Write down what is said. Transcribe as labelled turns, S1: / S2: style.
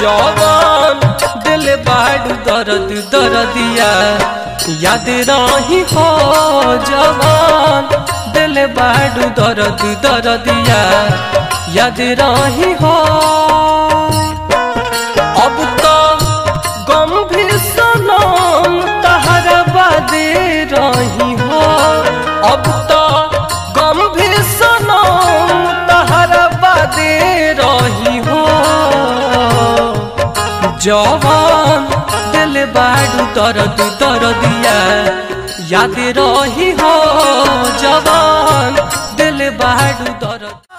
S1: जवान दिल बाड़ू दर्द दर्दिया याद रही हो जवान दिल बाड़ू दर्द दर्दिया याद रही हो। अब तो गंभीर सनम तहरा बादे रही हो। अब तो गंभीर सनम तहरा बादे रही हो। जवान दिल बाड़ू दर्द दर्दिया याद रही हो। जवान दिल बाड़ू दर्द